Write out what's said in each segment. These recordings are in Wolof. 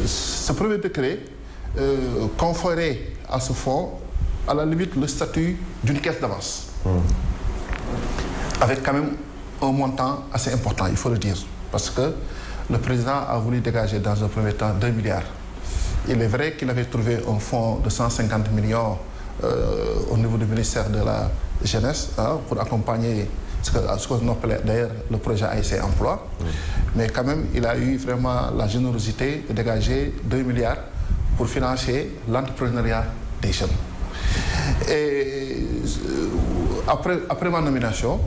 ce premier décret conférait à ce fonds, à la limite, le statut d'une caisse d'avance. Avec quand même un montant assez important, il faut le dire. Parce que le président a voulu dégager dans un premier temps 2 milliards. Il est vrai qu'il avait trouvé un fonds de 150 millions au niveau du ministère de la Jeunesse pour accompagner ce qu'on appelait d'ailleurs le projet AIC Emploi. Mais quand même, il a eu vraiment la générosité de dégager 2 milliards pour financer l'entrepreneuriat des jeunes. Et après ma nomination,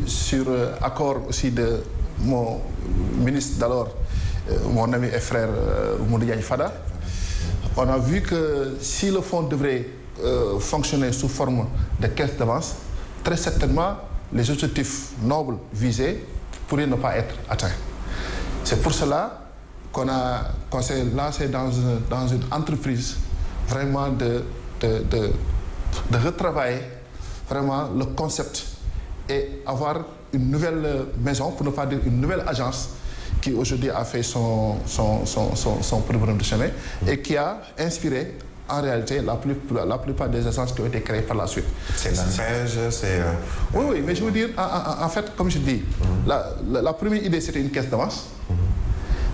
sur accord aussi de mon ministre d'alors, mon ami et frère Mamadou Diagne Fada, on a vu que si le fonds devrait fonctionner sous forme de caisse d'avance, très certainement les objectifs nobles visés pourraient ne pas être atteints. C'est pour cela qu'on s'est lancé dans une entreprise vraiment de retravailler vraiment le concept et avoir une nouvelle maison, pour ne pas dire une nouvelle agence qui aujourd'hui a fait son bonhomme de chemin et qui a inspiré en réalité la plupart des agences qui ont été créées par la suite. C'est l'ANPEJ, c'est... Oui, mais je veux dire, en fait, comme je dis, la première idée c'était une caisse d'avance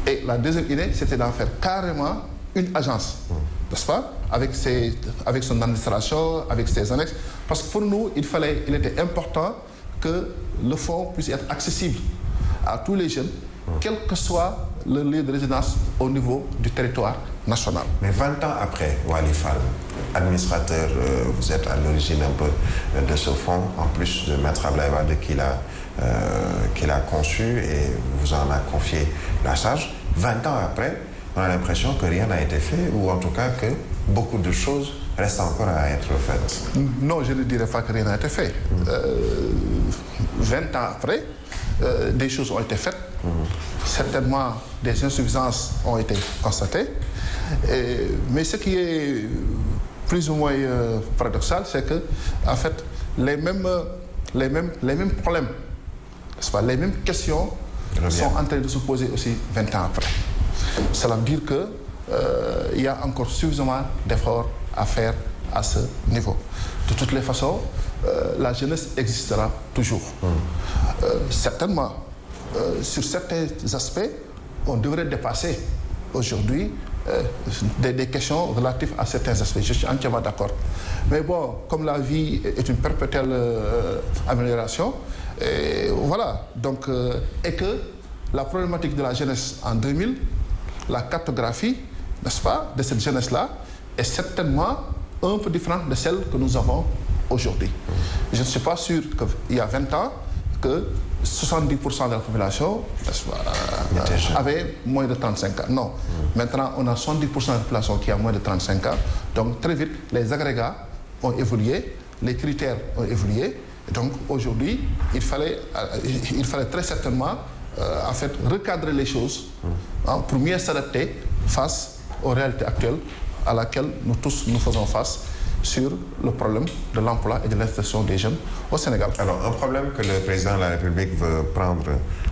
et la deuxième idée c'était d'en faire carrément une agence, n'est-ce pas, avec son administration, avec ses annexes, parce que pour nous, il était important que le fonds puisse être accessible à tous les jeunes, quel que soit le lieu de résidence au niveau du territoire national. Mais 20 ans après, Waly Fall, administrateur, vous êtes à l'origine un peu de ce fonds, en plus de Maître Abdoulaye Wade qu'il a conçu et vous en a confié la charge. 20 ans après, on a l'impression que rien n'a été fait, ou en tout cas que beaucoup de choses restent encore à être faites. Non, je ne dirais pas que rien n'a été fait. 20 ans après, des choses ont été faites. Certainement, des insuffisances ont été constatées. Mais ce qui est plus ou moins paradoxal, c'est que, en fait, les mêmes problèmes, n'est-ce pas, les mêmes questions sont en train de se poser aussi 20 ans après. Cela veut dire qu'il y a encore suffisamment d'efforts à faire à ce niveau. De toutes les façons, la jeunesse existera toujours. Certainement, sur certains aspects, on devrait dépasser aujourd'hui des questions relatives à certains aspects. Je suis entièrement d'accord. Mais bon, comme la vie est une perpétuelle amélioration, et voilà. Donc, et que la problématique de la jeunesse en 2000, la cartographie, n'est-ce pas, de cette jeunesse-là, est certainement un peu différente de celle que nous avons aujourd'hui. Je ne suis pas sûr qu'il y a 20 ans, que 70% de la population avait moins de 35 ans. Non. Maintenant, on a 70% de la population qui a moins de 35 ans. Donc, très vite, les agrégats ont évolué, les critères ont évolué. Donc, aujourd'hui, il fallait très certainement en fait, recadrer les choses pour mieux s'adapter face aux réalités actuelles à laquelle nous tous nous faisons face sur le problème de l'emploi et de l'insertion des jeunes au Sénégal. Alors, un problème que le président de la République veut prendre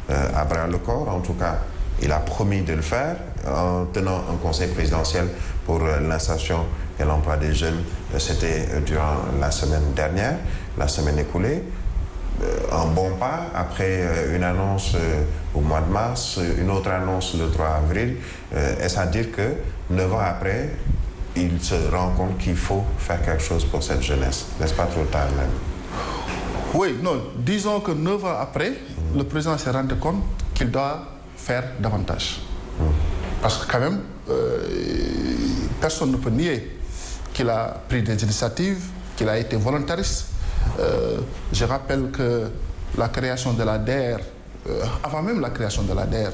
à bras le corps, en tout cas, il a promis de le faire en tenant un conseil présidentiel pour l'insertion et l'emploi des jeunes. C'était durant la semaine dernière, la semaine écoulée. Un bon pas après une annonce au mois de mars, une autre annonce le 3 avril. Est-ce à dire que 9 ans après, il se rend compte qu'il faut faire quelque chose pour cette jeunesse? N'est-ce pas trop tard même? Oui, non. Disons que 9 ans après, le président s'est rendu compte qu'il doit faire davantage. Parce que quand même, personne ne peut nier qu'il a pris des initiatives, qu'il a été volontariste. Je rappelle que la création de la DER, avant même la création de la DER,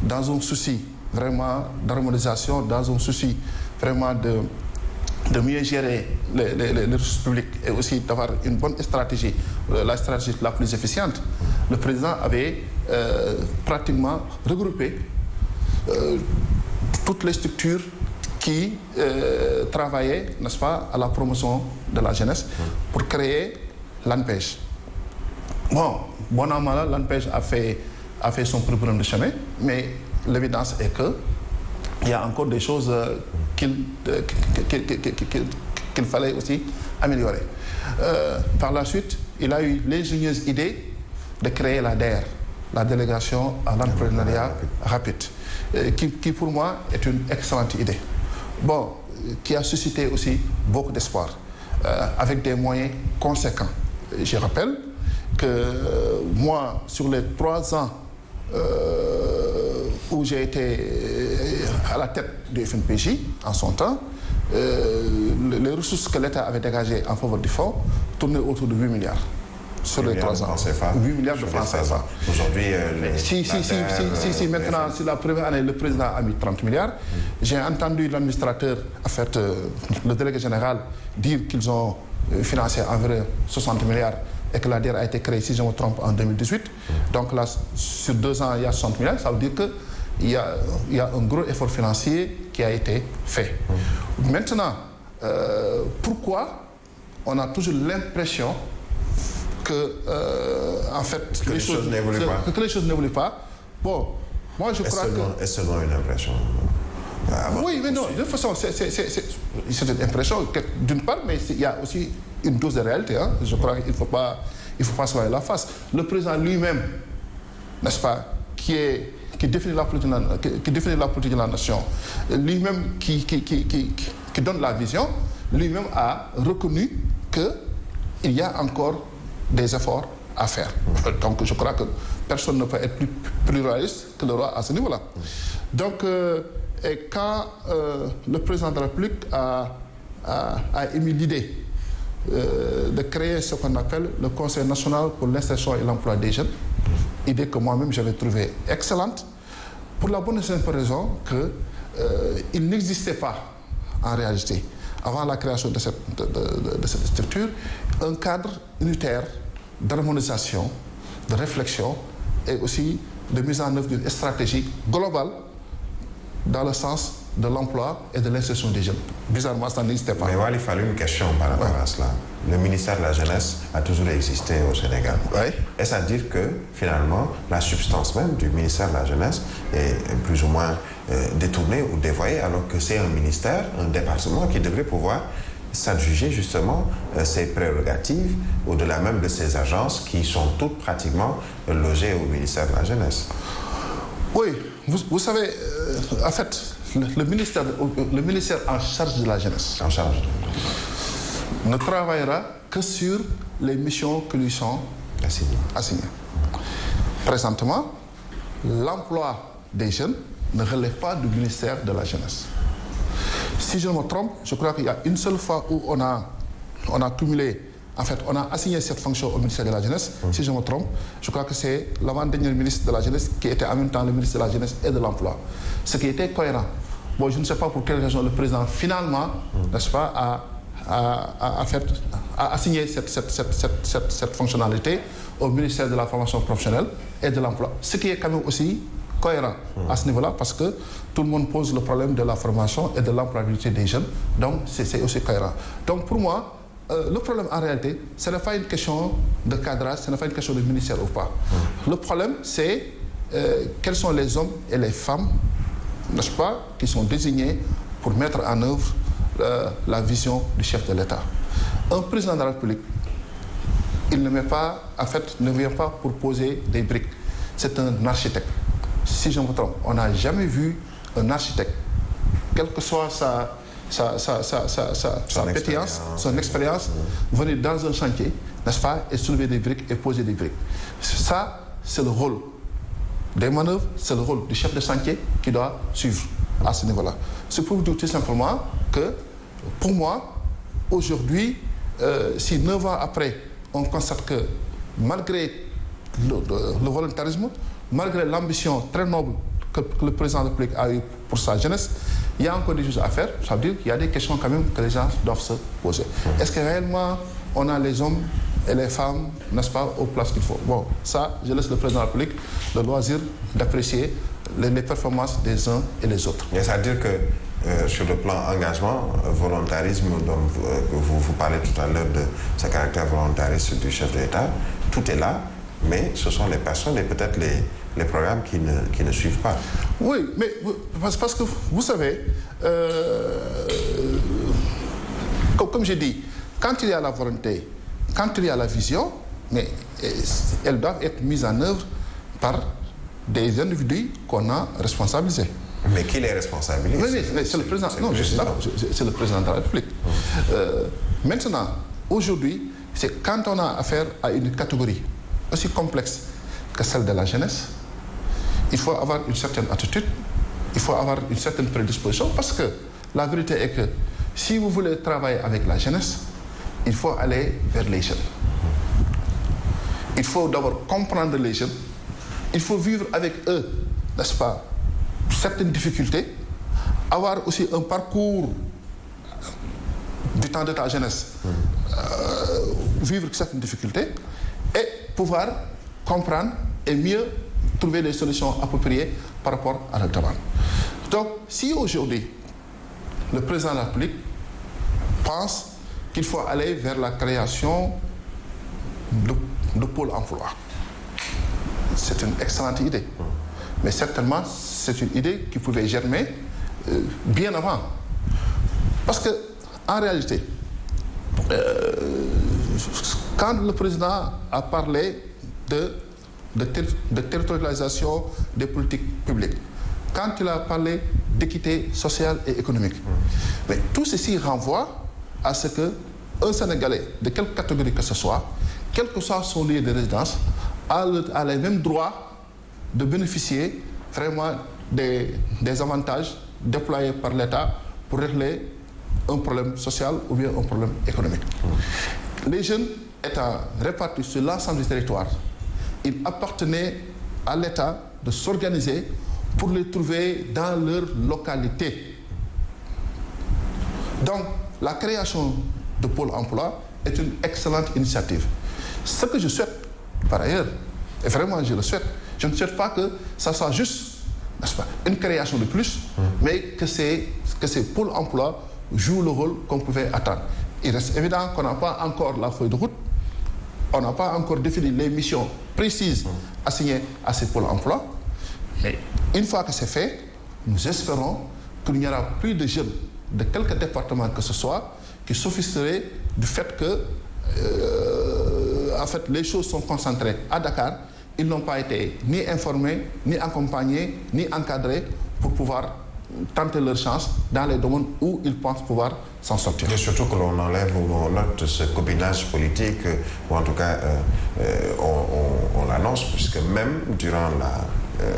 dans un souci vraiment d'harmonisation, dans un souci vraiment de mieux gérer les ressources publiques et aussi d'avoir une bonne stratégie, la stratégie la plus efficiente, le président avait pratiquement regroupé toutes les structures qui travaillaient, n'est-ce pas, à la promotion de la jeunesse pour créer l'ANPEJ. Bon an mal an, l'ANPEJ a fait son propre bonhomme de chemin, mais l'évidence est que il y a encore des choses qu'il fallait aussi améliorer. Par la suite, il a eu l'ingénieuse idée de créer la DER, la délégation à l'entrepreneuriat rapide, qui pour moi est une excellente idée. Bon, qui a suscité aussi beaucoup d'espoir, avec des moyens conséquents. Je rappelle que moi, sur les 3 ans où j'ai été à la tête du FNPJ en son temps, les ressources que l'État avait dégagées en faveur du fonds tournaient autour de 8 milliards. Sur les 3 ans. 8 milliards de francs CFA. Aujourd'hui, si maintenant, si la première année, le président a mis 30 milliards, j'ai entendu l'administrateur, en fait, le délégué général, dire qu'ils ont financé environ 60 milliards et que la DER a été créée, si je ne me trompe, en 2018. Donc là, sur 2 ans, il y a 60 milliards. Ça veut dire qu'il y a un gros effort financier qui a été fait. Maintenant, pourquoi on a toujours l'impression que, en fait, que les choses n'évoluent pas. Bon, moi je crois que... Est-ce seulement une impression? Oui, mais non, de toute façon, c'est une impression d'une part, mais il y a aussi une dose de réalité. Hein. Je crois qu'il ne faut pas se voir la face. Le président lui-même, n'est-ce pas, qui définit la politique de la nation, lui-même qui donne la vision, lui-même a reconnu qu'il y a encore des efforts à faire. Donc je crois que personne ne peut être plus pluraliste que le roi à ce niveau-là. Donc, et quand le président de la République a émis l'idée de créer ce qu'on appelle le Conseil national pour l'insertion et l'emploi des jeunes, idée que moi-même j'avais trouvée excellente, pour la bonne et simple raison qu'il n'existait pas en réalité, avant la création de cette structure, un cadre unitaire d'harmonisation, de réflexion et aussi de mise en œuvre d'une stratégie globale dans le sens de l'emploi et de l'insertion des jeunes. Bizarrement, ça n'existait pas. Mais il fallait une question par rapport à cela. Le ministère de la Jeunesse a toujours existé au Sénégal. Oui. Est-ce à dire que, finalement, la substance même du ministère de la Jeunesse est plus ou moins détournée ou dévoyée, alors que c'est un ministère, un département qui devrait pouvoir s'adjuger justement ses prérogatives au-delà même de ces agences qui sont toutes pratiquement logées au ministère de la Jeunesse? Oui, vous savez, en fait, le ministère en charge de la jeunesse ne travaillera que sur les missions qui lui sont assignées. Présentement, l'emploi des jeunes ne relève pas du ministère de la jeunesse. Si je ne me trompe, je crois qu'il y a une seule fois où on a cumulé, en fait, on a assigné cette fonction au ministère de la Jeunesse. Si je me trompe, je crois que c'est l'avant-dernier ministre de la Jeunesse qui était en même temps le ministre de la Jeunesse et de l'Emploi. Ce qui était cohérent. Bon, je ne sais pas pour quelle raison le président, finalement, n'est-ce pas, a assigné cette fonctionnalité au ministère de la Formation professionnelle et de l'Emploi. Ce qui est quand même aussi cohérent à ce niveau-là, parce que tout le monde pose le problème de la formation et de l'employabilité des jeunes. Donc, c'est aussi cohérent. Donc, pour moi, le problème en réalité, ce n'est pas une question de cadrage, ce n'est pas une question de ministère ou pas. Le problème, c'est quels sont les hommes et les femmes, n'est-ce pas, qui sont désignés pour mettre en œuvre la vision du chef de l'État. Un président de la République, il ne met pas, en fait, ne vient pas pour poser des briques. C'est un architecte. Si je me trompe, on n'a jamais vu un architecte, quelle que soit sa pétillance, son expérience, venir dans un chantier, n'est-ce pas, et soulever des briques et poser des briques. Ça, c'est le rôle des manœuvres, c'est le rôle du chef de chantier qui doit suivre à ce niveau-là. C'est pour vous dire tout simplement que, pour moi, aujourd'hui, si 9 ans après, on constate que malgré le volontarisme, malgré l'ambition très noble que le président de la République a eu pour sa jeunesse, il y a encore des choses à faire. Ça veut dire qu'il y a des questions quand même que les gens doivent se poser. Est-ce que réellement on a les hommes et les femmes, n'est-ce pas, aux places qu'il faut? Bon, ça, je laisse le président de la République le loisir d'apprécier les performances des uns et des autres. C'est-à-dire que sur le plan engagement, volontarisme, dont vous parlez tout à l'heure de ce caractère volontariste du chef de l'État, tout est là. mais ce sont les personnes et peut-être les programmes qui ne suivent pas. Oui, mais parce que vous savez, comme j'ai dit, quand il y a la volonté, quand il y a la vision, mais elles doivent être mises en œuvre par des individus qu'on a responsabilisés. Mais qui les responsabilise? Mais c'est le président. Non, c'est le président de la République. Maintenant, aujourd'hui, c'est quand on a affaire à une catégorie aussi complexe que celle de la jeunesse, il faut avoir une certaine attitude, il faut avoir une certaine prédisposition, parce que la vérité est que si vous voulez travailler avec la jeunesse, il faut aller vers les jeunes. Il faut d'abord comprendre les jeunes, il faut vivre avec eux, n'est-ce pas, certaines difficultés, avoir aussi un parcours du temps de ta jeunesse, vivre certaines difficultés et pouvoir comprendre et mieux trouver des solutions appropriées par rapport à la demande. Donc, si aujourd'hui, le président de la République pense qu'il faut aller vers la création de pôle emploi, c'est une excellente idée. Mais certainement, c'est une idée qui pouvait germer bien avant. Parce que, en réalité, quand le président a parlé de territorialisation des politiques publiques, quand il a parlé d'équité sociale et économique, mais tout ceci renvoie à ce qu'un Sénégalais, de quelque catégorie que ce soit, quel que soit son lieu de résidence, a les mêmes droits de bénéficier vraiment des avantages déployés par l'État pour régler un problème social ou bien un problème économique. Les jeunes étant répartis sur l'ensemble du territoire, il appartenait à l'État de s'organiser pour les trouver dans leur localité. Donc, la création de pôle emploi est une excellente initiative. Ce que je souhaite, par ailleurs, et vraiment je le souhaite, je ne souhaite pas que ça soit juste, n'est-ce pas, une création de plus, mais que ces pôles emploi jouent le rôle qu'on pouvait attendre. Il reste évident qu'on n'a pas encore la feuille de route, on n'a pas encore défini les missions précises assignées à ces pôles emploi, mais une fois que c'est fait, nous espérons qu'il n'y aura plus de jeunes de quelque département que ce soit qui s'offusqueraient du fait que en fait, les choses sont concentrées à Dakar. Ils n'ont pas été ni informés, ni accompagnés, ni encadrés pour pouvoir tenter leur chance dans les domaines où ils pensent pouvoir s'en sortir. Et surtout que l'on enlève ou on note ce copinage politique, ou en tout cas on l'annonce, puisque même durant la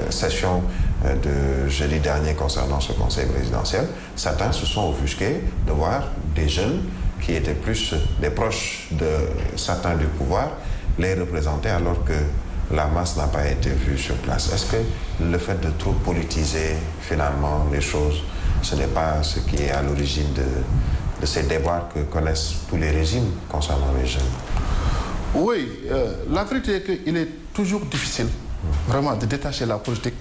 session de jeudi dernier concernant ce conseil présidentiel, certains se sont offusqués de voir des jeunes qui étaient plus des proches de certains du pouvoir les représenter alors que la masse n'a pas été vue sur place. Est-ce que le fait de trop politiser finalement les choses, ce n'est pas ce qui est à l'origine de ces débats que connaissent tous les régimes concernant les jeunes? Oui, la vérité est qu'il est toujours difficile vraiment de détacher la politique,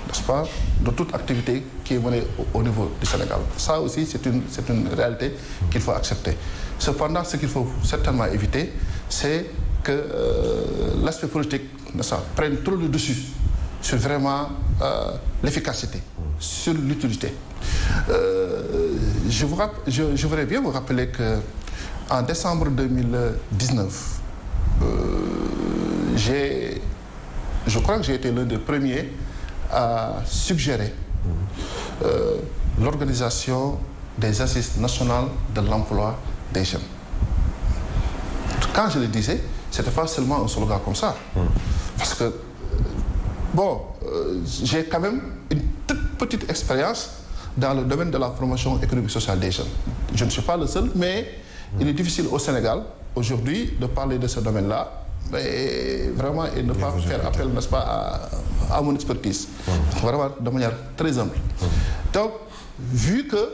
n'est-ce pas, de toute activité qui est menée au niveau du Sénégal. Ça aussi, c'est une réalité qu'il faut accepter. Cependant, ce qu'il faut certainement éviter, c'est que l'aspect politique, n'est-ce pas, prenne trop le dessus sur vraiment l'efficacité, sur l'utilité. Je voudrais bien vous rappeler qu'en décembre 2019, je crois que j'ai été l'un des premiers à suggérer l'organisation des assises nationales de l'emploi des jeunes. Quand je le disais, ce n'était pas seulement un slogan comme ça. Parce que, j'ai quand même une toute petite expérience dans le domaine de la promotion économique et sociale des jeunes. Je ne suis pas le seul, mais il est difficile au Sénégal, aujourd'hui, de parler de ce domaine-là, et vraiment, et ne pas faire appel, n'est-ce pas, à mon expertise. Vraiment, de manière très humble. Donc, vu que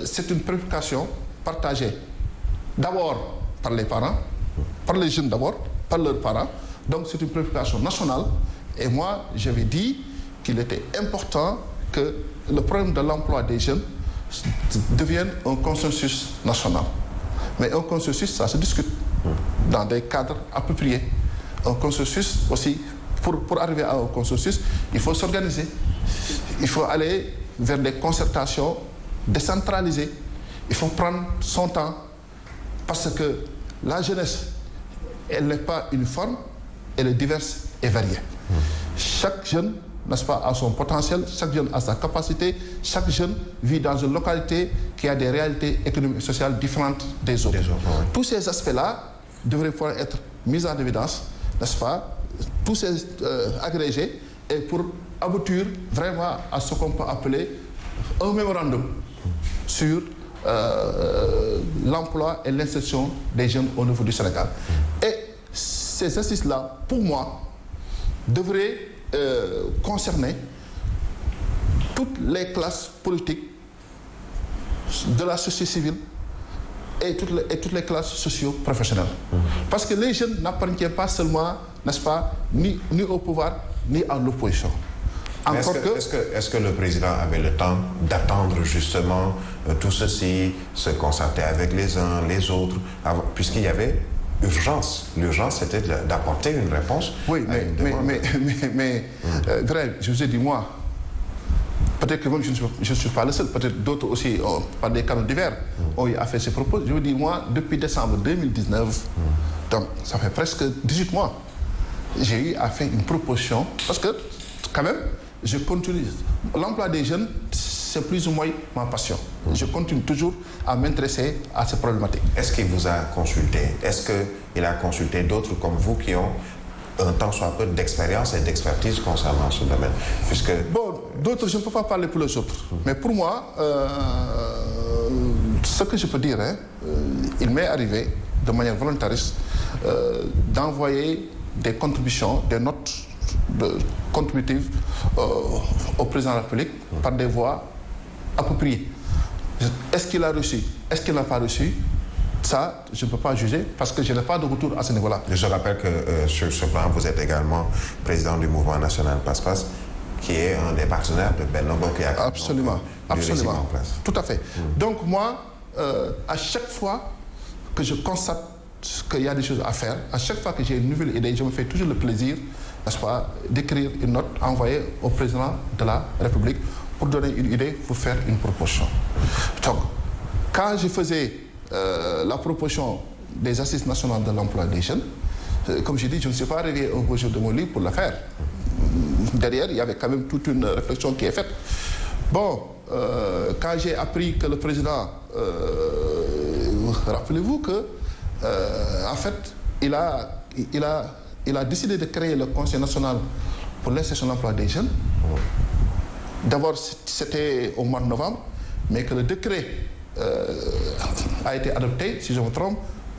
c'est une préoccupation partagée, d'abord par les parents, par les jeunes d'abord, par leurs parents, donc c'est une préoccupation nationale, et moi, j'avais dit qu'il était important que le problème de l'emploi des jeunes devienne un consensus national. Mais un consensus, ça se discute dans des cadres appropriés. un consensus aussi, pour arriver à un consensus, il faut s'organiser. Il faut aller vers des concertations décentralisées. Il faut prendre son temps parce que la jeunesse, elle n'est pas uniforme, elle est diverse et variée. Chaque jeune, n'est-ce pas, a son potentiel, chaque jeune a sa capacité, chaque jeune vit dans une localité qui a des réalités économiques et sociales différentes des autres. Tous ces aspects-là devraient pouvoir être mis en évidence, n'est-ce pas, tous ces agrégés, et pour aboutir vraiment à ce qu'on peut appeler un mémorandum sur l'emploi et l'insertion des jeunes au niveau du Sénégal. Et ces assises-là, pour moi, devraient concerner toutes les classes politiques de la société civile et toutes les classes socio-professionnelles. Parce que les jeunes n'appartiennent pas seulement, n'est-ce pas, ni au pouvoir, ni à l'opposition. Est-ce que le président avait le temps d'attendre justement tout ceci, se concerter avec les uns, les autres, puisqu'il y avait urgence. L'urgence, c'était d'apporter une réponse. Oui, mais Greg, je vous ai dit, moi, peut-être que même je ne suis pas le seul, peut-être d'autres aussi, par des canaux divers, ont eu à faire ces propos. Je vous dis, moi, depuis décembre 2019, donc ça fait presque 18 mois, j'ai eu à faire une proposition, parce que, quand même, je continue. L'emploi des jeunes, c'est plus ou moins ma passion. Je continue toujours à m'intéresser à ces problématiques. Est-ce qu'il vous a consulté? Est-ce qu'il a consulté d'autres comme vous qui ont un tant soit peu d'expérience et d'expertise concernant ce domaine? Puisque... Bon, d'autres, je ne peux pas parler pour les autres. Mais pour moi, ce que je peux dire, il m'est arrivé de manière volontariste d'envoyer des contributions, des notes contributives au président de la République par des voies appropriées. Est-ce qu'il a reçu? Est-ce qu'il n'a pas reçu? Ça, je ne peux pas juger parce que je n'ai pas de retour à ce niveau-là. Je rappelle que sur ce plan, vous êtes également président du mouvement national Passe-Passe, qui est un des partenaires de Benno Bokk Yakaar. Absolument, absolument. Tout à fait. Donc moi, à chaque fois que je constate qu'il y a des choses à faire, à chaque fois que j'ai une nouvelle idée, je me fais toujours le plaisir, n'est-ce pas, d'écrire une note envoyée au président de la République pour donner une idée, pour faire une proposition. Donc, quand je faisais la proposition des assises nationales de l'emploi des jeunes, comme je dis, je ne suis pas arrivé au beau jour de mon livre pour la faire. Derrière, il y avait quand même toute une réflexion qui est faite. Bon, quand j'ai appris que le président, rappelez-vous que, en fait, il a décidé de créer le Conseil national pour l'insertion de l'emploi des jeunes. D'abord, c'était au mois de novembre, mais que le décret a été adopté, si je me trompe,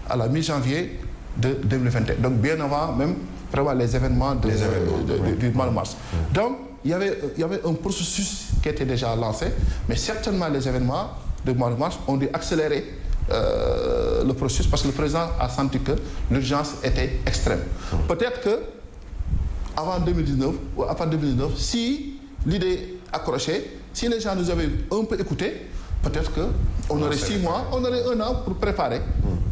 à la mi-janvier de 2021. Donc bien avant même vraiment les événements du mois de mars. Donc il y avait un processus qui était déjà lancé, mais certainement les événements du mois de mars ont dû accélérer le processus parce que le président a senti que l'urgence était extrême. Peut-être que avant 2019 ou après 2019, si l'idée accrochée, si les gens nous avaient un peu écoutés, peut-être qu'on aurait 6 mois, on aurait 1 an pour préparer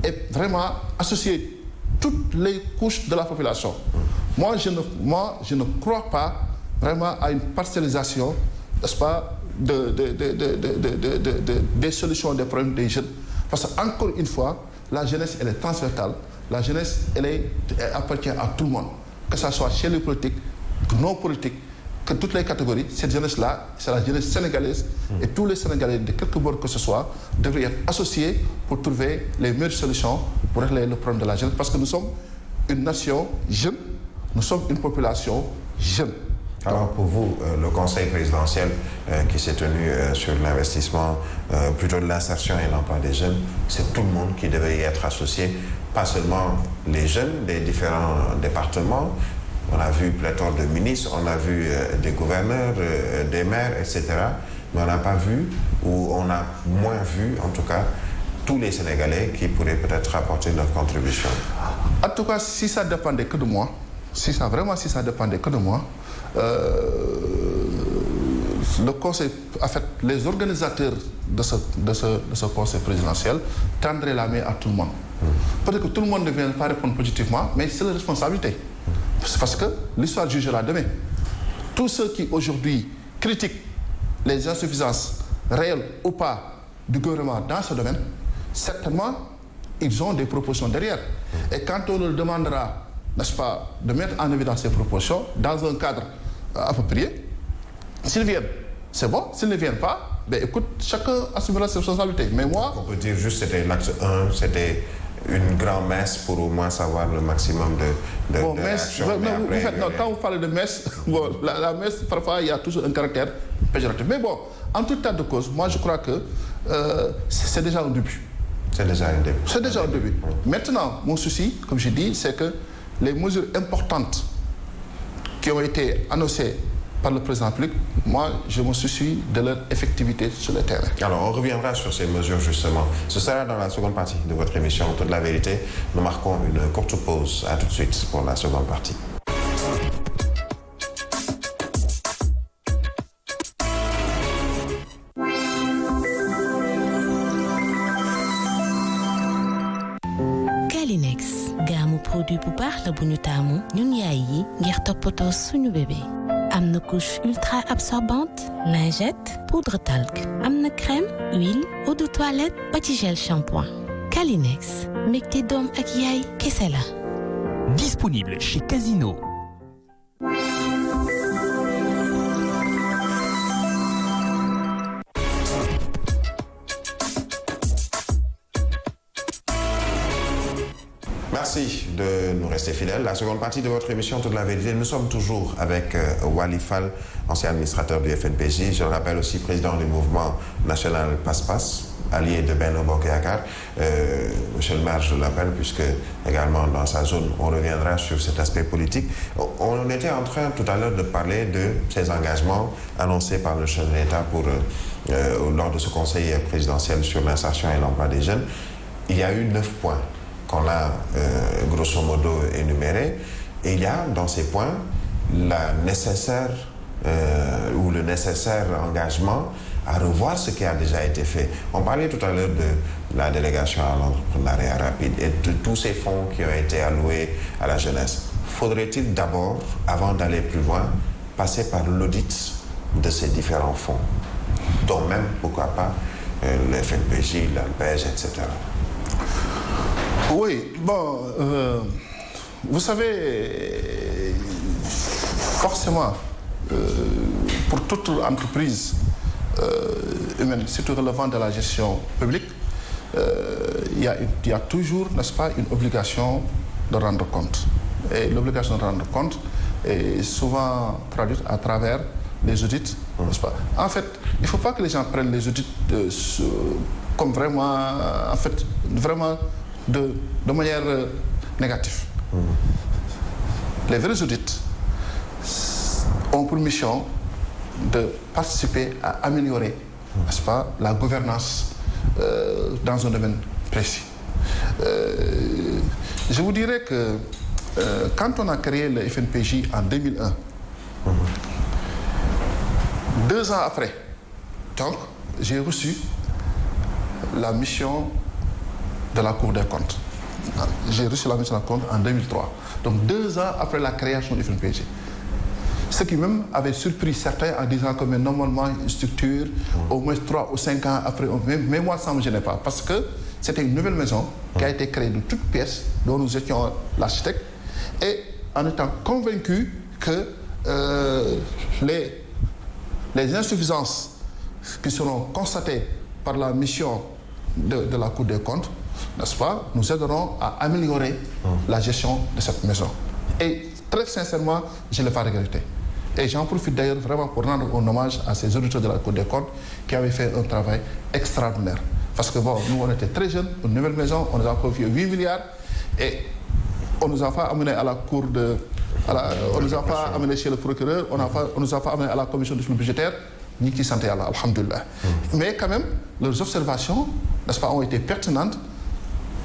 et vraiment associer toutes les couches de la population. Moi, je ne crois pas vraiment à une parcellisation, n'est-ce pas, des solutions des problèmes des jeunes. Parce qu'encore une fois, la jeunesse, elle est transversale. La jeunesse, elle appartient à tout le monde. Que ce soit chez les politiques, non politiques, que toutes les catégories, cette jeunesse-là, c'est la jeunesse sénégalaise. Et tous les Sénégalais, de quelque bord que ce soit, devraient être associés pour trouver les meilleures solutions pour régler le problème de la jeunesse. Parce que nous sommes une nation jeune, nous sommes une population jeune. Alors pour vous, le conseil présidentiel qui s'est tenu sur l'investissement, plutôt de l'insertion et l'emploi des jeunes, c'est tout le monde qui devait y être associé, pas seulement les jeunes des différents départements. On a vu pléthore de ministres, on a vu des gouverneurs, des maires, etc. Mais on n'a pas vu, ou on a moins vu, en tout cas, tous les Sénégalais qui pourraient peut-être apporter leur contribution. En tout cas, si ça dépendait que de moi, si ça dépendait que de moi, le conseil, en fait, les organisateurs de ce conseil présidentiel tendraient la main à tout le monde. Peut-être que tout le monde ne vient pas répondre positivement, mais c'est la responsabilité. C'est parce que l'histoire jugera demain. Tous ceux qui aujourd'hui critiquent les insuffisances réelles ou pas du gouvernement dans ce domaine, certainement, ils ont des propositions derrière. Et quand on leur demandera, n'est-ce pas, de mettre en évidence ces propositions dans un cadre approprié, s'ils viennent, c'est bon. S'ils ne viennent pas, ben écoute, chacun assumera ses responsabilités. Mais moi... On peut dire juste que c'était l'acte 1, c'était une grande messe pour au moins savoir le maximum de réactions. Quand vous parlez de messe, bon, la messe, parfois, il y a toujours un caractère péjoratif. Mais bon, en tout état de cause, moi, je crois que c'est déjà un début. C'est déjà un début. C'est déjà un début. Oui. Maintenant, mon souci, comme je dis, c'est que les mesures importantes qui ont été annoncées par le président public, moi, je me soucie de leur effectivité sur le terrain. Alors, on reviendra sur ces mesures, justement. Ce sera dans la seconde partie de votre émission, Toute la vérité. Nous marquons une courte pause. À tout de suite pour la seconde partie. Kleenex, gaamu produit bu baax la bu ñu taamu ñun yaay yi ngir toppatoo suñu bébé. Am na couche ultra absorbante, lingette, poudre talc. Am na crème, huile, eau de toilette, ba ci gel shampoing. Kleenex, mbégte doom ak yaay kese la. Disponible chez Casino. Merci de nous rester fidèles. La seconde partie de votre émission Toute la vérité, nous sommes toujours avec Wali Fall, ancien administrateur du FNPJ. Je le rappelle aussi président du mouvement national Passe-Passe, allié de Benno Bokk Yakaar. Monsieur le maire, je l'appelle, puisque également dans sa zone, on reviendra sur cet aspect politique. On était en train tout à l'heure de parler de ces engagements annoncés par le chef de l'État lors de ce conseil présidentiel sur l'insertion et l'emploi des jeunes. Il y a eu 9 points qu'on a grosso modo énuméré, et il y a dans ces points le nécessaire engagement à revoir ce qui a déjà été fait. On parlait tout à l'heure de la délégation à l'entrepreneuriat rapide et de tous ces fonds qui ont été alloués à la jeunesse. Faudrait-il d'abord, avant d'aller plus loin, passer par l'audit de ces différents fonds, dont même, pourquoi pas, le FNPJ, l'ANPEJ, etc. Oui, bon, vous savez, forcément, pour toute entreprise humaine, surtout relevant de la gestion publique, il y a toujours, n'est-ce pas, une obligation de rendre compte. Et l'obligation de rendre compte est souvent traduite à travers les audits, n'est-ce pas? En fait, il ne faut pas que les gens prennent les audits comme vraiment, en fait, vraiment de manière négative. Les vrais audits ont pour mission de participer à améliorer, n'est-ce pas, la gouvernance dans un domaine précis. Je vous dirais que quand on a créé le FNPJ en 2001, 2 ans après, donc, j'ai reçu la mission de la Cour des comptes. J'ai reçu la mission de la Cour en 2003. Donc 2 ans après la création du FNPJ. Ce qui même avait surpris certains en disant que mais normalement une structure, au moins 3 ou 5 ans après, mais moi ça ne me gênait pas. Parce que c'était une nouvelle maison qui a été créée de toutes pièces, dont nous étions l'architecte, et en étant convaincus que les insuffisances qui seront constatées par la mission de la Cour des comptes, n'est-ce pas, nous aiderons à améliorer la gestion de cette maison. Et très sincèrement, je ne l'ai pas regretté. Et j'en profite d'ailleurs vraiment pour rendre un hommage à ces auditeurs de la Cour des comptes qui avaient fait un travail extraordinaire. Parce que bon, nous on était très jeunes, une nouvelle maison, on nous a confié 8 milliards et on ne nous a pas amené à la cour on ne nous a pas amené chez le procureur, on ne nous a pas amené à la commission de suivi budgétaire, ni qui santé Allah, alhamdoulilah. Mais quand même, leurs observations, n'est-ce pas, ont été pertinentes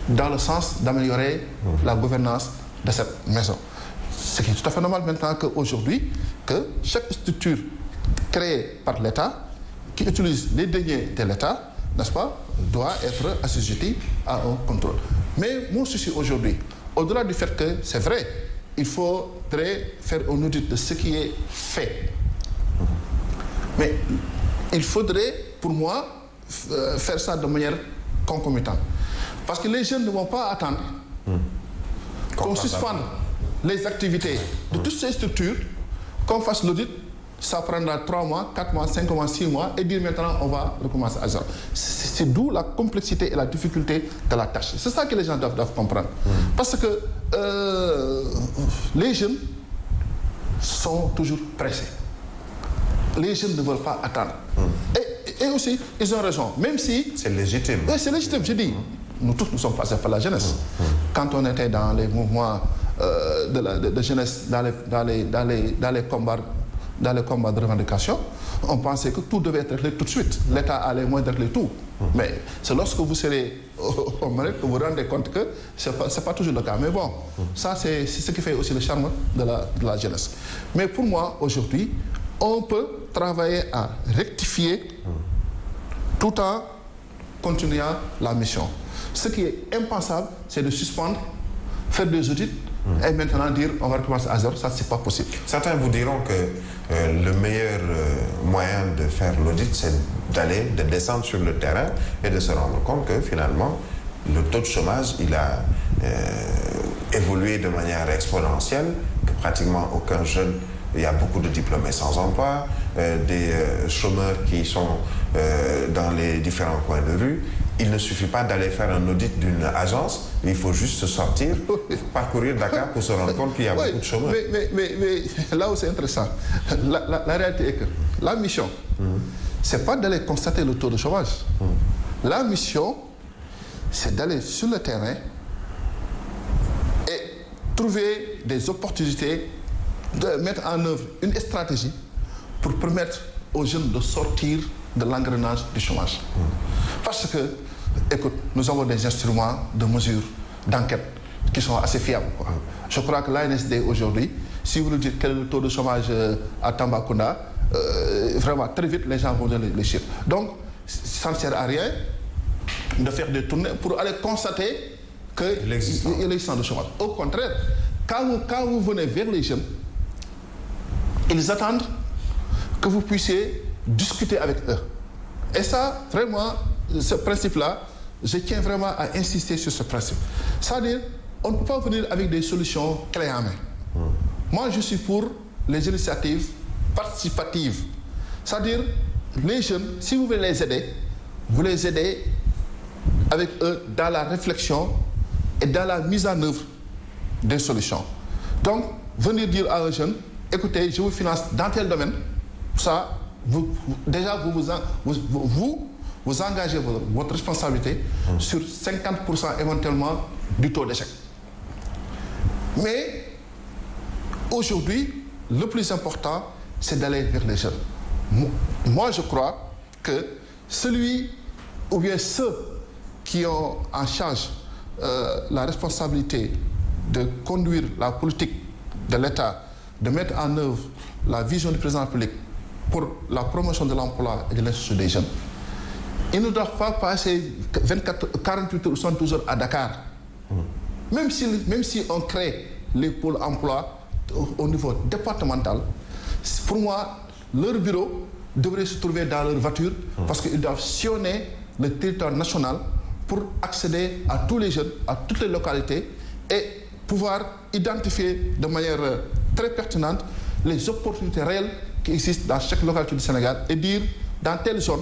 dans le sens d'améliorer la gouvernance de cette maison. Ce qui est tout à fait normal maintenant qu'aujourd'hui, que chaque structure créée par l'État, qui utilise les deniers de l'État, n'est-ce pas, doit être assujettie à un contrôle. Mais mon souci aujourd'hui, au-delà du fait que c'est vrai il faudrait faire un audit de ce qui est fait. Mais il faudrait, pour moi, faire ça de manière concomitante. Parce que les jeunes ne vont pas attendre qu'on suspende les activités de toutes ces structures, qu'on fasse l'audit, ça prendra 3 mois, 4 mois, 5 mois, 6 mois, et dire maintenant on va recommencer à zéro. C'est d'où la complexité et la difficulté de la tâche. C'est ça que les gens doivent comprendre. Parce que les jeunes sont toujours pressés. Les jeunes ne veulent pas attendre. Et aussi, ils ont raison. Même si... C'est légitime. Oui, c'est légitime, je dis. Nous tous, nous sommes passés par la jeunesse. Quand on était dans les mouvements de jeunesse, dans les combats de revendication, on pensait que tout devait être réglé tout de suite. L'État a les moyens de régler tout. Mais c'est lorsque vous serez au Maroc que vous vous rendez compte que ce n'est pas toujours le cas. Mais bon, ça c'est ce qui fait aussi le charme de la jeunesse. Mais pour moi, aujourd'hui, on peut travailler à rectifier tout en continuant la mission. Ce qui est impensable, c'est de suspendre, faire des audits et maintenant dire on va recommencer à zéro. Ça, c'est pas possible. Certains vous diront que le meilleur moyen de faire l'audit, c'est de descendre sur le terrain et de se rendre compte que finalement, le taux de chômage, il a évolué de manière exponentielle, que pratiquement aucun jeune, il y a beaucoup de diplômés sans emploi, des chômeurs qui sont dans les différents coins de rue. Il ne suffit pas d'aller faire un audit d'une agence, il faut juste sortir, parcourir Dakar pour se rendre compte qu'il y a beaucoup de chômeurs. Mais là où c'est intéressant, la réalité est que la mission, c'est pas d'aller constater le taux de chômage. La mission, c'est d'aller sur le terrain et trouver des opportunités, de mettre en œuvre une stratégie pour permettre aux jeunes de sortir de l'engrenage du chômage. Parce que, écoute, nous avons des instruments de mesure, d'enquête qui sont assez fiables. Je crois que l'ANSD aujourd'hui, si vous nous dites quel est le taux de chômage à Tambacounda, vraiment très vite les gens vont donner les chiffres. Donc, ça ne sert à rien de faire des tournées pour aller constater qu'il existe de chômage. Au contraire, quand vous venez vers les jeunes, ils attendent que vous puissiez discuter avec eux. Et ça, vraiment, ce principe-là, je tiens vraiment à insister sur ce principe. C'est-à-dire, on ne peut pas venir avec des solutions clés en main. Moi, je suis pour les initiatives participatives. C'est-à-dire, les jeunes, si vous voulez vous les aidez avec eux dans la réflexion et dans la mise en œuvre des solutions. Donc, venir dire à un jeune, écoutez, je vous finance dans tel domaine, ça, vous engagez votre responsabilité sur 50% éventuellement du taux d'échec. Mais aujourd'hui, le plus important, c'est d'aller vers les jeunes. Moi, je crois que celui ou bien ceux qui ont en charge la responsabilité de conduire la politique de l'État, de mettre en œuvre la vision du président de la République pour la promotion de l'emploi et de l'insertion des jeunes, ils ne doivent pas passer 48 ou 72 heures à Dakar. Même si on crée les pôles emploi au niveau départemental, pour moi, leur bureau devrait se trouver dans leur voiture parce qu'ils doivent sillonner le territoire national pour accéder à tous les jeunes, à toutes les localités et pouvoir identifier de manière très pertinente les opportunités réelles qui existent dans chaque localité du Sénégal et dire dans telle zone,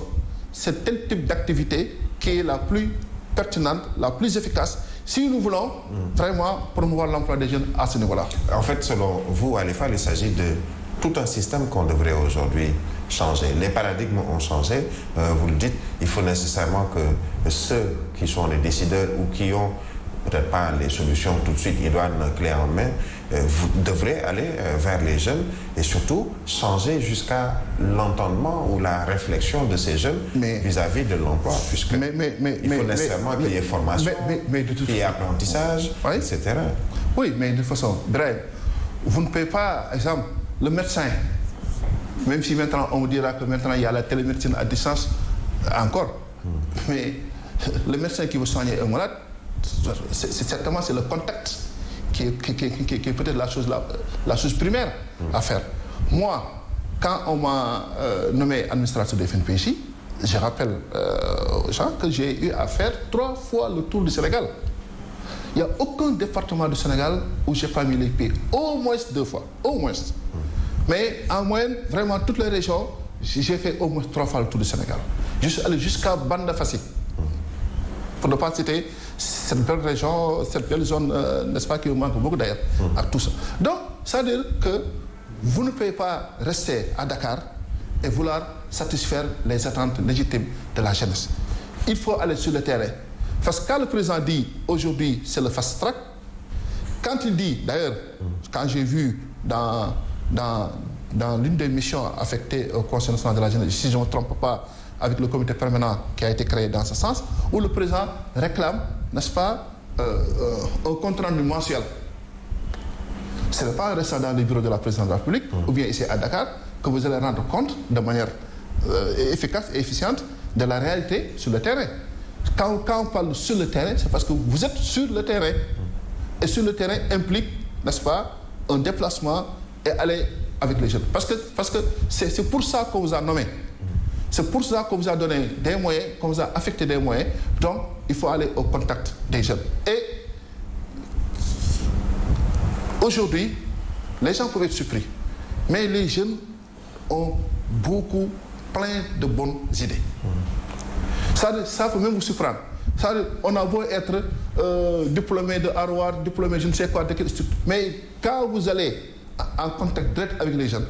c'est tel type d'activité qui est la plus pertinente, la plus efficace si nous voulons vraiment promouvoir l'emploi des jeunes à ce niveau-là. En fait, selon vous, Alifal, il s'agit de tout un système qu'on devrait aujourd'hui changer. Les paradigmes ont changé. Vous le dites, il faut nécessairement que ceux qui sont les décideurs ou qui ont peut-être pas les solutions tout de suite, ils doivent une clé en main. Vous devrez aller vers les jeunes et surtout changer jusqu'à l'entendement ou la réflexion de ces jeunes vis-à-vis de l'emploi, puisque il faut nécessairement qu'il y ait formation, qu'il y ait apprentissage, etc. Oui, mais de toute façon, bref, vous ne payez pas, exemple, le médecin, même si maintenant on vous dira que maintenant il y a la télémédecine à distance, encore. Mais le médecin qui veut soigner un malade, certainement c'est le contact qui est peut-être la chose primaire à faire. Moi, quand on m'a nommé administrateur des FNPJ, je rappelle aux gens que j'ai eu à faire 3 fois le tour du Sénégal. Il n'y a aucun département du Sénégal où je n'ai pas mis les pieds, au moins 2 fois, au moins. Mais en moyenne, vraiment, toutes les régions, j'ai fait au moins 3 fois le tour du Sénégal. Je suis allé jusqu'à Banda Fassi, pour ne pas citer cette belle région, cette belle zone, n'est-ce pas, qui manque beaucoup d'ailleurs, à tout ça. Donc, ça veut dire que vous ne pouvez pas rester à Dakar et vouloir satisfaire les attentes légitimes de la jeunesse. Il faut aller sur le terrain. Parce que quand le président dit aujourd'hui c'est le fast track, quand il dit, d'ailleurs, quand j'ai vu dans l'une des missions affectées au Conseil national de la jeunesse, si je ne me trompe pas, avec le comité permanent qui a été créé dans ce sens, où le président réclame, n'est-ce pas, un compte rendu mensuel. Ce n'est pas en restant dans les bureaux de la présidence de la République, ou bien ici à Dakar, que vous allez rendre compte de manière efficace et efficiente de la réalité sur le terrain. Quand on parle sur le terrain, c'est parce que vous êtes sur le terrain. Et sur le terrain implique, n'est-ce pas, un déplacement et aller avec les jeunes. Parce que c'est pour ça qu'on vous a nommé. C'est pour ça qu'on vous a donné des moyens, qu'on vous a affecté des moyens. Donc, il faut aller au contact des jeunes. Et aujourd'hui, les gens peuvent être surpris. Mais les jeunes ont plein de bonnes idées. Ça peut même vous surprendre. On a beau être diplômé de Harvard, diplômé je ne sais quoi, mais quand vous allez en contact direct avec les jeunes,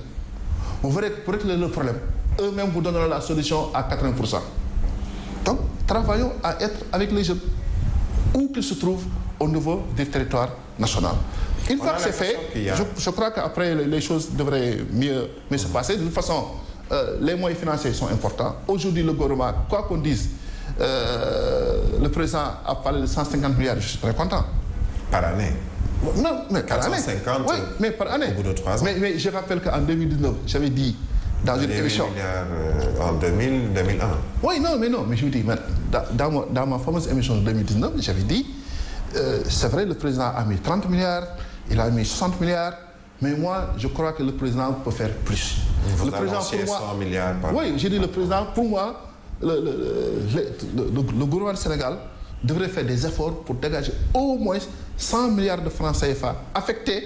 vous verrez que pour régler le problème, eux-mêmes vous donneront la solution à 80%. Donc, travaillons à être avec les jeunes, où qu'ils se trouvent au niveau du territoire national. Une fois que c'est fait, je crois qu'après les choses devraient mieux se passer. De toute façon, les moyens financiers sont importants. Aujourd'hui, le gouvernement, quoi qu'on dise, le président a parlé de 150 milliards, je suis très content. Par année? Non, mais par année. 450 oui, mais par année. Au bout de 3 ans. Mais je rappelle qu'en 2019, j'avais dit dans une émission... en 2001. Oui, mais je vous dis, dans ma fameuse émission de 2019, j'avais dit, c'est vrai, le président a mis 30 milliards, il a mis 60 milliards, mais moi, je crois que le président peut faire plus. Vous annonciez 100 milliards par an. Oui, j'ai dit le président, pour moi, le gouvernement du Sénégal devrait faire des efforts pour dégager au moins 100 milliards de francs CFA affectés,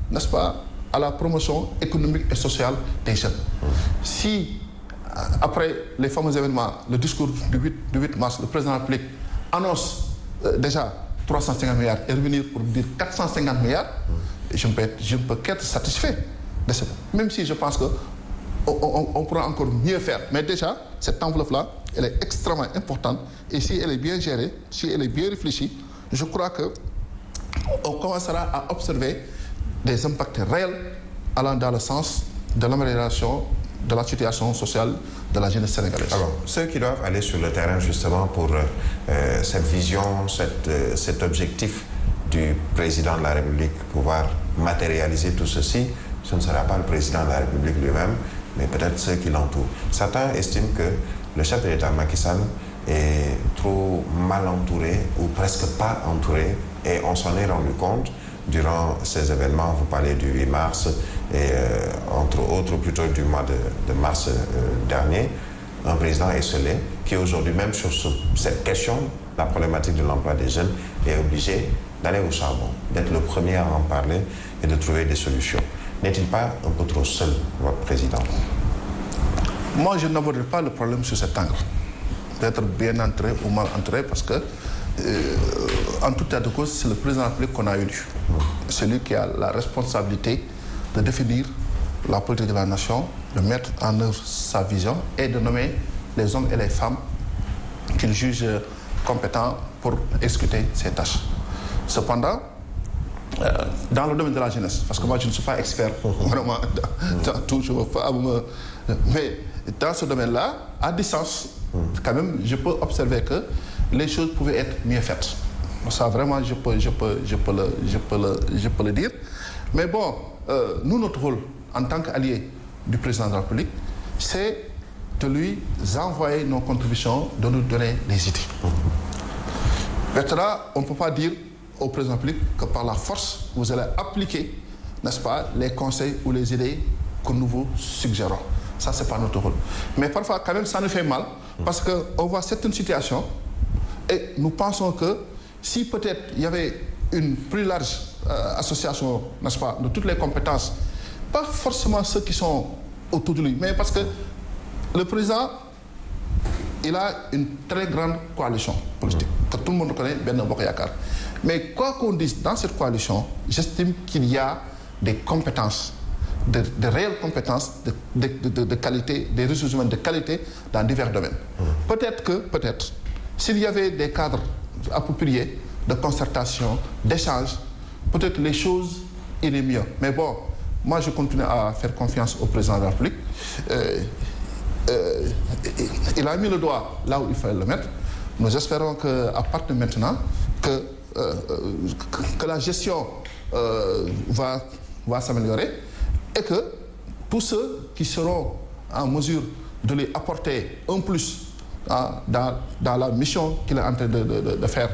n'est-ce pas, à la promotion économique et sociale des jeunes. Si, après les fameux événements, le discours du 8 mars, le président de la République annonce déjà 350 milliards et revenir pour dire 450 milliards, je ne peux qu'être satisfait de ça. Même si je pense qu'on pourra encore mieux faire. Mais déjà, cette enveloppe-là, elle est extrêmement importante. Et si elle est bien gérée, si elle est bien réfléchie, je crois qu'on commencera à observer des impacts réels allant dans le sens de l'amélioration de la situation sociale de la jeunesse sénégalaise. Alors, ceux qui doivent aller sur le terrain justement pour cette vision, cet objectif du président de la République, pouvoir matérialiser tout ceci, ce ne sera pas le président de la République lui-même, mais peut-être ceux qui l'entourent. Certains estiment que le chef de l'État Macky Sall est trop mal entouré ou presque pas entouré, et on s'en est rendu compte durant ces événements. Vous parlez du 8 mars et entre autres plutôt du mois de mars dernier, un président esselé qui aujourd'hui même sur cette question, la problématique de l'emploi des jeunes, est obligé d'aller au charbon, d'être le premier à en parler et de trouver des solutions. N'est-il pas un peu trop seul, votre président? Moi, je n'aborderai pas le problème sur cet angle, d'être bien entré ou mal entré, parce que, en tout état de cause, c'est le président de la République qu'on a élu. C'est lui qui a la responsabilité de définir la politique de la nation, de mettre en œuvre sa vision et de nommer les hommes et les femmes qu'il juge compétents pour exécuter ses tâches. Cependant, dans le domaine de la jeunesse, parce que moi je ne suis pas expert vraiment dans tout, je ne veux pas mais dans ce domaine-là, à distance, quand même, je peux observer que les choses pouvaient être mieux faites. Ça vraiment, je peux le dire. Mais bon, nous, notre rôle en tant qu'alliés du président de la République, c'est de lui envoyer nos contributions, de nous donner des idées. Maintenant, on ne peut pas dire au président de la République que par la force, vous allez appliquer, n'est-ce pas, les conseils ou les idées que nous vous suggérons. Ça, ce n'est pas notre rôle. Mais parfois, quand même, ça nous fait mal parce qu'on voit certaines situations et nous pensons que si peut-être il y avait une plus large association, n'est-ce pas, de toutes les compétences, pas forcément ceux qui sont autour de lui, mais parce que le président, il a une très grande coalition politique, que tout le monde connaît, Benno Bokk Yakaar. Mais quoi qu'on dise, dans cette coalition, j'estime qu'il y a des compétences, de réelles compétences, de qualité, des ressources humaines de qualité dans divers domaines. Peut-être, s'il y avait des cadres appropriés de concertation, d'échange, peut-être les choses iraient mieux. Mais bon, moi je continue à faire confiance au président de la République. Il a mis le doigt là où il fallait le mettre. Nous espérons qu'à partir de maintenant, que la gestion va s'améliorer et que tous ceux qui seront en mesure de lui apporter un plus dans la mission qu'il est en train de faire,